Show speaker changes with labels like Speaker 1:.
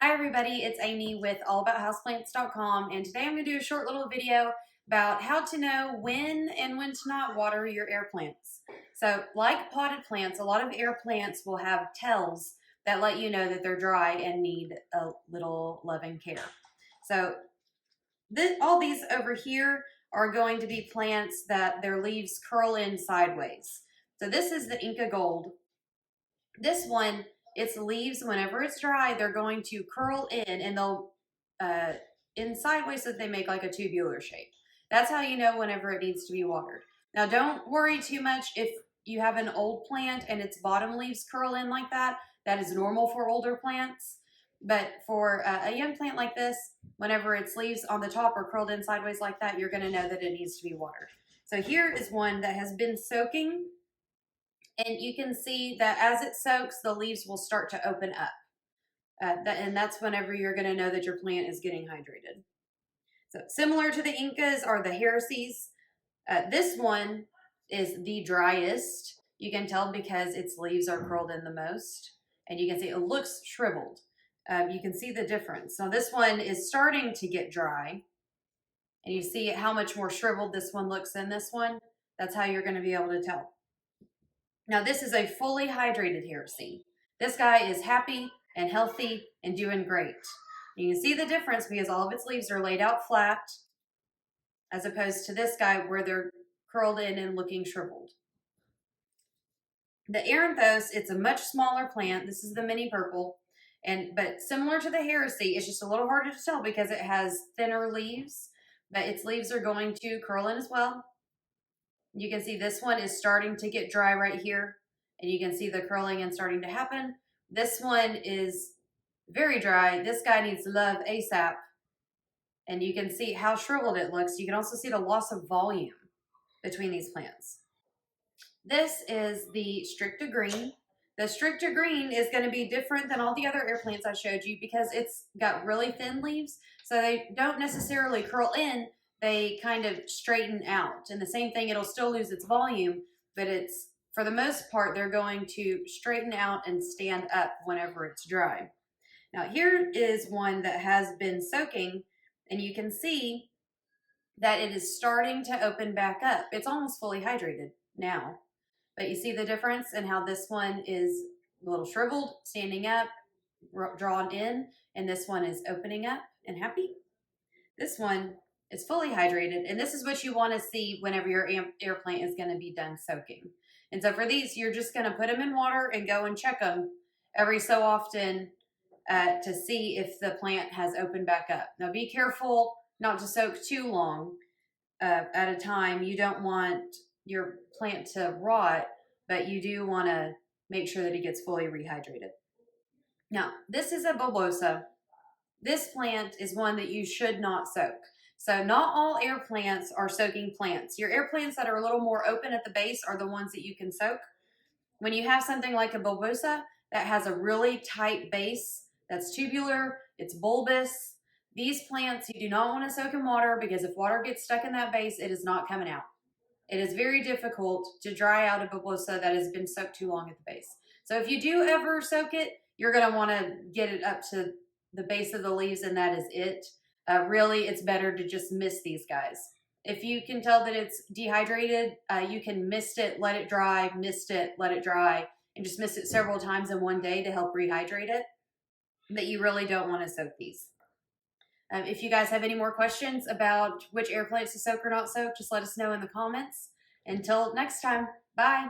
Speaker 1: Hi everybody, it's Amy with allaboutHouseplants.com, and today I'm going to do a short little video about how to know when and when to not water your air plants. So like potted plants, a lot of air plants will have tells that let you know that they're dry and need a little loving care. So all these over here are going to be plants that their leaves curl in sideways. So this is the Inca Gold. This one, its leaves, whenever it's dry, they're going to curl in and they'll in sideways so that they make like a tubular shape. That's how you know whenever it needs to be watered. Now, don't worry too much if you have an old plant and its bottom leaves curl in like that. That is normal for older plants. But for a young plant like this, whenever its leaves on the top are curled in sideways like that, you're going to know that it needs to be watered. So here is one that has been soaking. And you can see that as it soaks, the leaves will start to open up. And that's whenever you're going to know that your plant is getting hydrated. So similar to the Incas are the Harissiis. This one is the driest. You can tell because its leaves are curled in the most. And you can see it looks shriveled. You can see the difference. So this one is starting to get dry. And you see how much more shriveled this one looks than this one. That's how you're going to be able to tell. Now this is a fully hydrated Harissii. This guy is happy and healthy and doing great. You can see the difference because all of its leaves are laid out flat as opposed to this guy where they're curled in and looking shriveled. The Aeranthos, it's a much smaller plant. This is the Mini Purple, but similar to the Harissii, it's just a little harder to tell because it has thinner leaves, but its leaves are going to curl in as well. You can see this one is starting to get dry right here, and you can see the curling and starting to happen. This one is very dry. This guy needs love ASAP, and you can see how shriveled it looks. You can also see the loss of volume between these plants. This is the Stricta Green. The Stricta Green is going to be different than all the other air plants I showed you because it's got really thin leaves, so they don't necessarily curl in. They kind of straighten out. And the same thing, it'll still lose its volume, but it's, for the most part, they're going to straighten out and stand up whenever it's dry. Now here is one that has been soaking, and you can see that it is starting to open back up. It's almost fully hydrated now, but you see the difference in how this one is a little shriveled, standing up, drawn in, and this one is opening up and happy. This one is fully hydrated, and this is what you want to see whenever your air plant is going to be done soaking. And so for these, you're just going to put them in water and go and check them every so often to see if the plant has opened back up. Now be careful not to soak too long at a time. You don't want your plant to rot, but you do want to make sure that it gets fully rehydrated. Now, this is a Bulbosa. This plant is one that you should not soak. So not all air plants are soaking plants. Your air plants that are a little more open at the base are the ones that you can soak. When you have something like a Bulbosa that has a really tight base, that's tubular, it's bulbous, these plants you do not want to soak in water because if water gets stuck in that base, it is not coming out. It is very difficult to dry out a Bulbosa that has been soaked too long at the base. So if you do ever soak it, you're going to want to get it up to the base of the leaves, and that is it. Really, it's better to just mist these guys. If you can tell that it's dehydrated, you can mist it, let it dry, mist it, let it dry, and just mist it several times in one day to help rehydrate it. But you really don't want to soak these. If you guys have any more questions about which air plants to soak or not soak, just let us know in the comments. Until next time, bye.